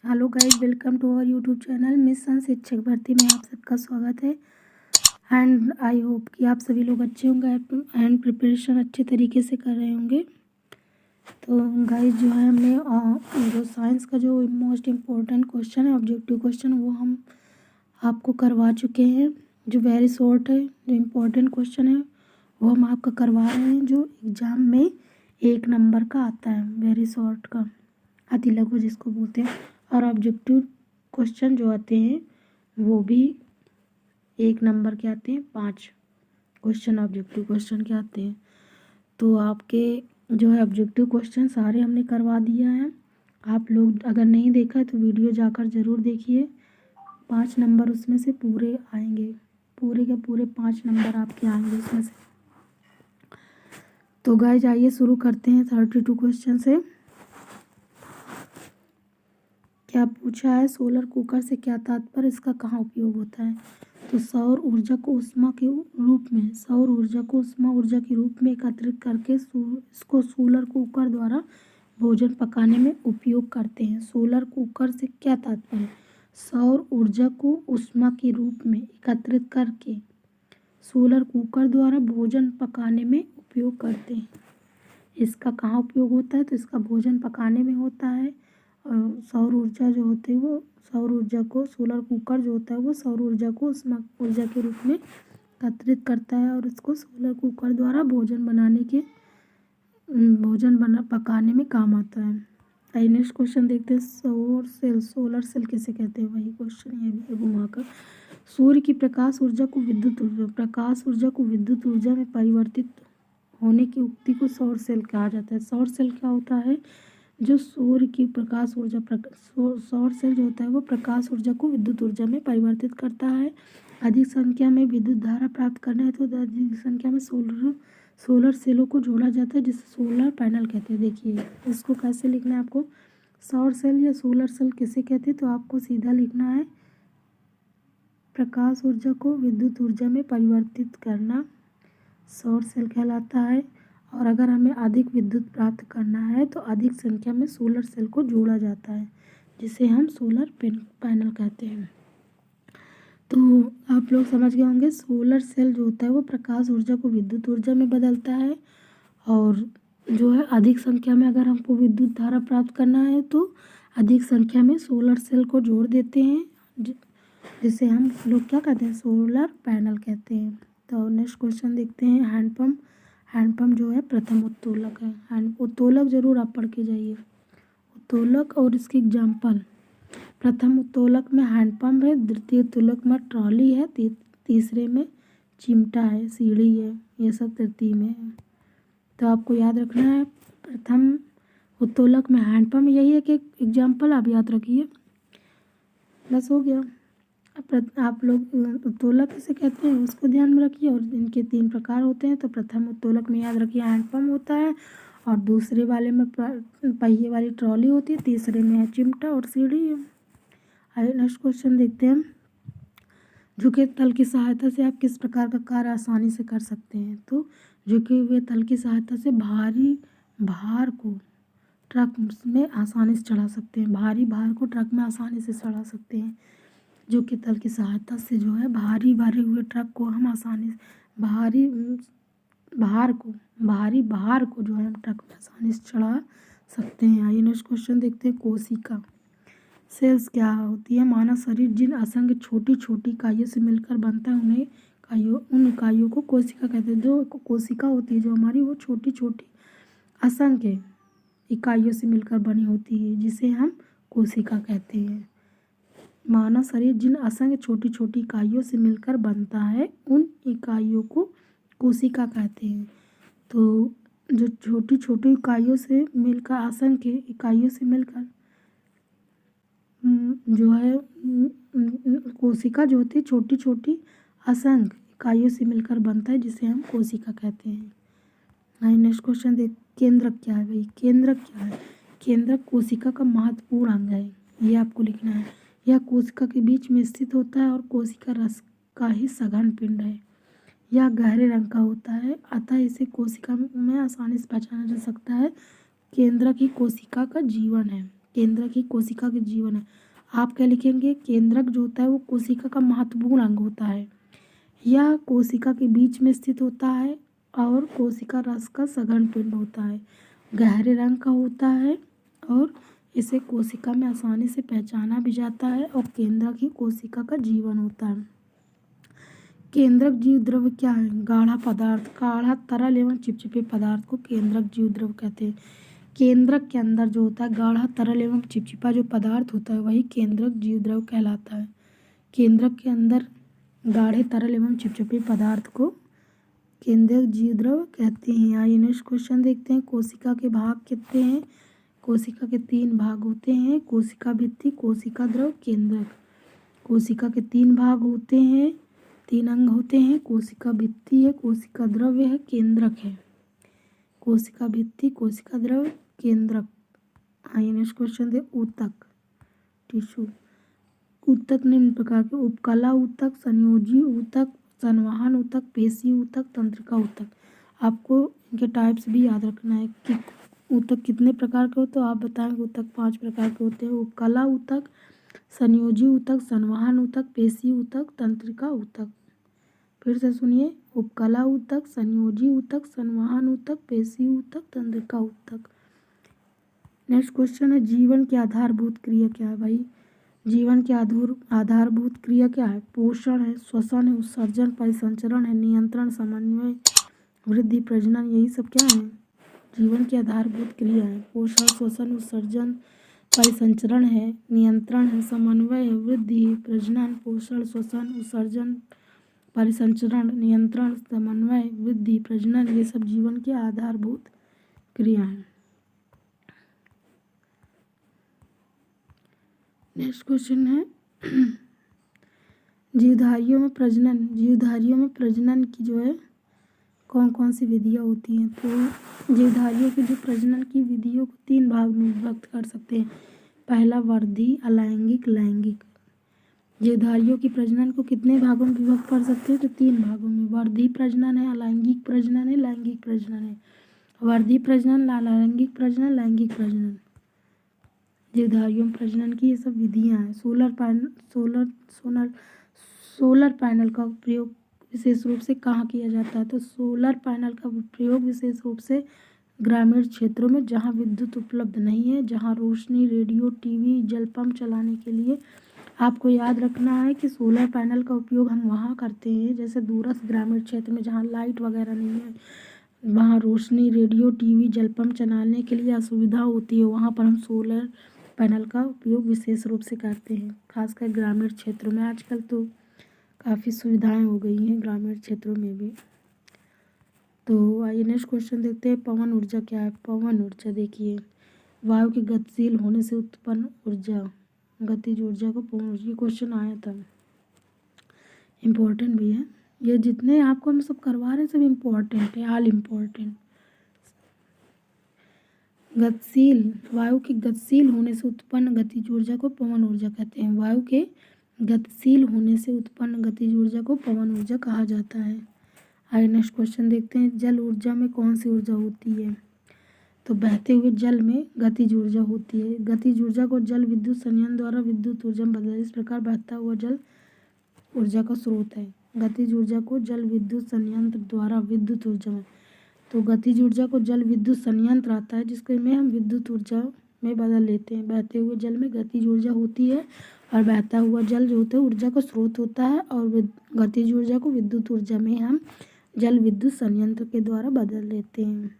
Hello guys, welcome to our YouTube channel mission Shikshak Bharti में आप सबका स्वागत है। एंड आई होप कि आप सभी लोग अच्छे होंगे एंड प्रिपरेशन अच्छे तरीके से कर रहे होंगे। तो गाइस जो है हमने जो साइंस का जो मोस्ट इम्पोर्टेंट क्वेश्चन है, ऑब्जेक्टिव क्वेश्चन, वो हम आपको करवा चुके हैं। जो वेरी शॉर्ट है, जो इम्पोर्टेंट क्वेश्चन है वो हम आपका करवा रहे हैं, जो एग्ज़ाम में 1 नंबर का आता है, वेरी शॉर्ट का, अति लघु जिसको बोलते हैं। और ऑब्जेक्टिव क्वेश्चन जो आते हैं वो भी 1 नंबर के आते हैं, 5 क्वेश्चन ऑब्जेक्टिव क्वेश्चन के आते हैं। तो आपके जो है ऑब्जेक्टिव क्वेश्चन सारे हमने करवा दिया है। आप लोग अगर नहीं देखा है तो वीडियो जाकर ज़रूर देखिए। 5 नंबर उसमें से पूरे आएंगे, पूरे के पूरे 5 नंबर आपके आएंगे उसमें से। तो गाइस आइए शुरू करते हैं 32 क्वेश्चन से। क्या पूछा है, सोलर कुकर से क्या तात्पर्य, इसका कहाँ उपयोग होता है। तो सौर ऊर्जा को उष्मा के रूप में, सौर ऊर्जा को उष्मा ऊर्जा के रूप में एकत्रित करके इसको सोलर कुकर द्वारा भोजन पकाने में उपयोग करते हैं। सोलर कुकर से क्या तात्पर्य, सौर ऊर्जा को उष्मा के रूप में एकत्रित करके सोलर कुकर द्वारा भोजन पकाने में उपयोग करते हैं। इसका कहाँ उपयोग होता है, तो इसका भोजन पकाने में होता है। सौर ऊर्जा जो होती है वो सौर ऊर्जा को, सोलर कुकर जो होता है वो सौर ऊर्जा को उष्मा ऊर्जा के रूप में एकत्रित करता है और इसको सोलर कुकर द्वारा भोजन पकाने में काम आता है। आइए नेक्स्ट क्वेश्चन देखते हैं। सौर सेल, सोलर सेल किसे कहते हैं, वही क्वेश्चन ये भी घुमाकर। सूर्य की प्रकाश ऊर्जा को विद्युत ऊर्जा में परिवर्तित होने की उक्ति को सौर सेल कहा जाता है। सौर सेल क्या होता है, जो सूर्य की प्रकाश ऊर्जा सौर सेल जो होता है वो प्रकाश ऊर्जा को विद्युत ऊर्जा में परिवर्तित करता है। अधिक संख्या में विद्युत धारा प्राप्त करना है तो अधिक संख्या में सोलर सेलों को जोड़ा जाता है, जिसे सोलर पैनल कहते हैं। देखिए इसको कैसे लिखना है आपको, सौर सेल या सोलर सेल किसे कहते हैं, तो आपको सीधा लिखना है प्रकाश ऊर्जा को विद्युत ऊर्जा में परिवर्तित करना सौर सेल कहलाता है। और अगर हमें अधिक विद्युत प्राप्त करना है तो अधिक संख्या में सोलर सेल को जोड़ा जाता है, जिसे हम सोलर पैनल कहते हैं। तो आप लोग समझ गए होंगे, सोलर सेल जो होता है वो प्रकाश ऊर्जा को विद्युत ऊर्जा में बदलता है। और जो है अधिक संख्या में अगर हमको विद्युत धारा प्राप्त करना है तो अधिक संख्या में सोलर सेल को जोड़ देते हैं, जिसे हम लोग क्या कहते हैं, सोलर पैनल कहते हैं। तो नेक्स्ट क्वेश्चन देखते हैं। हैंडपम्प, हैंडपम्प जो है प्रथम उत्तोलक है। उत्तोलक जरूर आप पढ़ के जाइए, उत्तोलक और इसके एग्जाम्पल। प्रथम उत्तोलक में हैंडपम्प है, द्वितीय उत्तोलक में ट्रॉली है, तीसरे में चिमटा है, सीढ़ी है, ये सब तृतीय में है। तो आपको याद रखना है प्रथम उत्तोलक में हैंडपम्प, यही है कि एग्जाम्पल आप याद रखिए, बस हो गया। आप लोग उत्तोलक किसे कहते हैं उसको ध्यान में रखिए। और इनके 3 प्रकार होते हैं। तो प्रथम उत्तोलक में याद रखिए हैंडपम्प होता है, और दूसरे वाले में पहिए वाली ट्रॉली होती है, तीसरे में है चिमटा और सीढ़ी है। आइए नेक्स्ट क्वेश्चन देखते हैं। झुके तल की सहायता से आप किस प्रकार का कार्य आसानी से कर सकते हैं। तो झुके हुए तल की सहायता से भारी भार को ट्रक में आसानी से चढ़ा सकते हैं, भारी भार को ट्रक में आसानी से चढ़ा सकते हैं। झुके तल की सहायता से जो है भारी भरे हुए ट्रक को हम आसानी से भारी भार को जो है हम ट्रक में आसानी से चढ़ा सकते हैं। आइए नेक्स्ट क्वेश्चन देखते हैं। कोशिका सेल्स क्या होती है। मानव शरीर जिन असंख्य छोटी छोटी इकाइयों से मिलकर बनता है उन इकाइयों को कोशिका कहते हैं। जो कोशिका होती है जो हमारी, वो छोटी छोटी असंख्य इकाइयों से मिलकर बनी होती है, जिसे हम कोशिका कहते हैं। मानव शरीर जिन असंख्य छोटी छोटी इकाइयों से मिलकर बनता है उन इकाइयों को कोशिका कहते हैं। तो जो छोटी छोटी इकाइयों से मिलकर, असंख्य इकाइयों से मिलकर जो है कोशिका जो होती है छोटी छोटी असंख्य इकाइयों से मिलकर बनता है, जिसे हम कोशिका कहते हैं। नेक्स्ट क्वेश्चन देख। केंद्रक क्या है भाई, केंद्रक क्या है। केंद्रक कोशिका का महत्वपूर्ण अंग है, ये आपको लिखना है। यह कोशिका के बीच में स्थित होता है और कोशिका रस का ही सघन पिंड है। यह गहरे रंग का होता है, अतः इसे कोशिका में आसानी से पहचाना जा सकता है। केंद्रक ही कोशिका का जीवन है। केंद्रक ही कोशिका के जीवन है। आप क्या लिखेंगे, केंद्रक जो होता है वो कोशिका का महत्वपूर्ण अंग होता है। यह कोशिका के बीच में स्थित होता है और कोशिका रस का सघन पिंड होता है, गहरे रंग का होता है और इसे कोशिका में आसानी से पहचाना भी जाता है और केंद्रक ही कोशिका का जीवन होता है। केंद्रक जीव द्रव्य क्या है, गाढ़ा पदार्थ, गाढ़ा तरल एवं चिपचिपे पदार्थ को केंद्रक जीव द्रव्य कहते हैं। केंद्रक के अंदर जो होता है गाढ़ा तरल एवं चिपचिपा जो पदार्थ होता है वही केंद्रक जीव द्रव्य कहलाता है। केंद्रक के अंदर गाढ़े तरल एवं चिपचिपे पदार्थ को केंद्रक जीव द्रव्य कहते हैं। आइए नेक्स्ट क्वेश्चन देखते हैं। कोशिका के भाग कितने हैं, कोशिका के 3 भाग होते हैं, कोशिका भित्ति, कोशिका द्रव, केंद्रक। कोशिका के 3 भाग होते हैं, 3 अंग होते हैं, कोशिका भित्ति है, कोशिका द्रव्य है, केंद्रक है। कोशिका भित्ति, कोशिका द्रव्य, केंद्रक। आइए नेक्स्ट क्वेश्चन दे। ऊतक, टिश्यू। ऊतक निम्न प्रकार के उपकला ऊतक, संयोजी ऊतक, संवहन ऊतक, पेशी ऊतक, तंत्रिका ऊतक। आपको इनके टाइप्स भी याद रखना है कि ऊतक कितने प्रकार के होते हैं। आप बताएंगे ऊतक 5 प्रकार के होते हैं। उपकला ऊतक, संयोजी ऊतक, संवहन ऊतक, पेशी ऊतक, तंत्रिका ऊतक। फिर से सुनिए, उपकला ऊतक, संयोजी ऊतक, संवहन ऊतक, पेशी ऊतक, तंत्रिका ऊतक। नेक्स्ट क्वेश्चन है, जीवन की आधारभूत क्रिया क्या है भाई। जीवन की आधारभूत क्रिया क्या है, पोषण है, श्वसन है, उत्सर्जन, परिसंचरण है, नियंत्रण, समन्वय, वृद्धि, प्रजनन, यही सब क्या है, जीवन की आधारभूत क्रिया है। पोषण, श्वसन, उत्सर्जन, परिसंचरण है, नियंत्रण है, समन्वय है, वृद्धि, प्रजनन। पोषण, श्वसन, उत्सर्जन, परिसंचरण, नियंत्रण, समन्वय, वृद्धि, प्रजनन, ये सब जीवन की आधारभूत क्रिया हैं। नेक्स्ट क्वेश्चन है, जीवधारियों में प्रजनन की जो है कौन कौन सी विधियाँ होती हैं। तो जीवधारियों की जो प्रजनन की विधियों को 3 भाग में विभक्त कर सकते हैं। पहला वर्धी, अलैंगिक, लैंगिक। जीवधारियों की प्रजनन को कितने भागों में विभक्त कर सकते हैं, तो 3 भागों में। वर्धी प्रजनन है, अलैंगिक प्रजनन है, लैंगिक प्रजनन है। वर्धी प्रजनन, अलैंगिक प्रजनन, लैंगिक प्रजनन, जीवधारियों में प्रजनन की ये सब विधियाँ हैं। सोलर पैनल का प्रयोग विशेष रूप से कहाँ किया जाता है, तो सोलर पैनल का प्रयोग विशेष रूप से ग्रामीण क्षेत्रों में जहाँ विद्युत उपलब्ध नहीं है, जहाँ रोशनी, रेडियो, टीवी, जल पंप चलाने के लिए आपको याद रखना है कि सोलर पैनल का उपयोग हम वहाँ करते हैं, जैसे दूरस्थ ग्रामीण क्षेत्र में जहाँ लाइट वगैरह नहीं है, वहाँ रोशनी, रेडियो, टीवी, जल पंप चलाने के लिए असुविधा होती है, वहाँ पर हम सोलर पैनल का उपयोग विशेष रूप से करते हैं, खासकर ग्रामीण क्षेत्रों में। आजकल तो काफ़ी सुविधाएं हो गई हैं ग्रामीण क्षेत्रों में भी। तो आइए नेक्स्ट क्वेश्चन देखते हैं। पवन ऊर्जा क्या है। पवन ऊर्जा देखिए, वायु के गतिशील होने से उत्पन्न ऊर्जा, गतिज ऊर्जा को पवन ऊर्जा। ये क्वेश्चन आया था, इम्पोर्टेंट भी है। ये जितने आपको हम सब करवा रहे हैं सब इम्पोर्टेंट है, ऑल इम्पोर्टेंट। गतिशील, वायु के गतिशील होने से उत्पन्न गतिज ऊर्जा को पवन ऊर्जा कहते हैं। वायु के गतिशील होने से उत्पन्न गतिज ऊर्जा को पवन ऊर्जा कहा जाता है। आइए नेक्स्ट क्वेश्चन देखते हैं। जल ऊर्जा में कौन सी ऊर्जा होती है, तो बहते हुए जल में गतिज ऊर्जा होती है। गतिज ऊर्जा को जल विद्युत संयंत्र द्वारा विद्युत ऊर्जा में बदला, इस प्रकार बहता हुआ जल ऊर्जा का स्रोत है। गतिज ऊर्जा को जल विद्युत संयंत्र द्वारा विद्युत ऊर्जा में, तो गतिज ऊर्जा को जल विद्युत संयंत्र आता है जिसके में हम विद्युत ऊर्जा में बदल लेते हैं। बहते हुए जल में गतिज ऊर्जा होती है और बहता हुआ जल जो होता है ऊर्जा का स्रोत होता है, और गतिज ऊर्जा को विद्युत ऊर्जा में हम जल विद्युत संयंत्र के द्वारा बदल लेते हैं।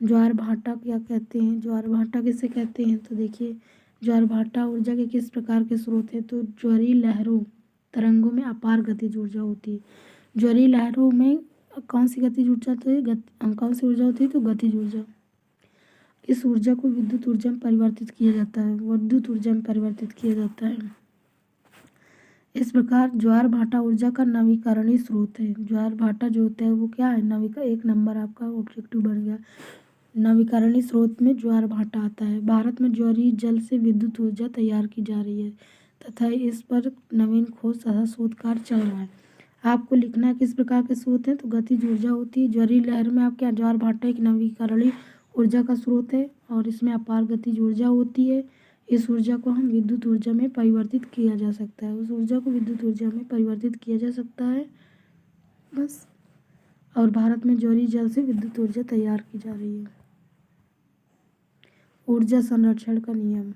ज्वार भाटा क्या कहते हैं, ज्वार भाटा किसे कहते हैं, तो देखिए ज्वार भाटा ऊर्जा के किस प्रकार के स्रोत हैं, तो ज्वारीय लहरों, तरंगों में अपार गतिज ऊर्जा होती है। ज्वारीय लहरों में कौन सी गतिज ऊर्जा कौन सी ऊर्जा होती है, तो गतिज ऊर्जा। इस ऊर्जा को विद्युत ऊर्जा में परिवर्तित किया जाता है, विद्युत ऊर्जा में परिवर्तित किया जाता है। इस प्रकार ज्वार भाटा ऊर्जा का नवीकरणीय स्रोत है। ज्वार भाटा जो होता है वो क्या है, एक नंबर आपका ऑब्जेक्टिव बन गया। नवीकरणीय स्रोत में ज्वार भाटा आता है। भारत में ज्वारीय जल से विद्युत ऊर्जा तैयार की जा रही है तथा इस पर नवीन खोज तथा शोध कार्य चल रहा है। आपको लिखना है किस प्रकार के स्रोत हैं, तो गतिज ऊर्जा होती है। ज्वारीय लहर में आप क्या, ज्वार भाटा एक नवीकरणीय ऊर्जा का स्रोत है और इसमें अपार गतिज ऊर्जा होती है। इस ऊर्जा को हम विद्युत ऊर्जा में परिवर्तित किया जा सकता है। उस ऊर्जा को विद्युत ऊर्जा में परिवर्तित किया जा सकता है बस। और भारत में जौहरी जल से विद्युत ऊर्जा तैयार की जा रही है। ऊर्जा संरक्षण का नियम।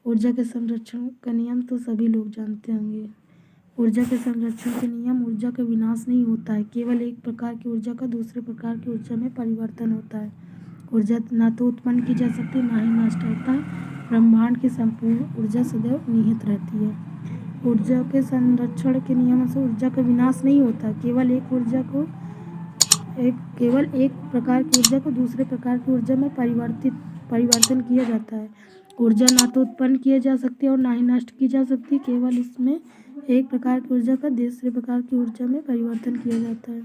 ऊर्जा के संरक्षण का नियम तो सभी लोग जानते होंगे। ऊर्जा के संरक्षण के नियम। ऊर्जा का विनाश नहीं होता है, केवल एक प्रकार की ऊर्जा का दूसरे प्रकार की ऊर्जा में परिवर्तन होता है। ऊर्जा ना तो उत्पन्न की जा सकती, ना ही नष्ट होता है। ब्रह्मांड की संपूर्ण ऊर्जा सदैव निहित रहती है। ऊर्जा के संरक्षण के नियम से ऊर्जा का विनाश नहीं होता, केवल एक प्रकार की ऊर्जा को दूसरे प्रकार की ऊर्जा में परिवर्तन किया जाता है। ऊर्जा ना तो उत्पन्न किए जा सकती और ना ही नष्ट की जा सकती, केवल इसमें एक प्रकार की ऊर्जा का दूसरे प्रकार की ऊर्जा में परिवर्तन किया जाता है।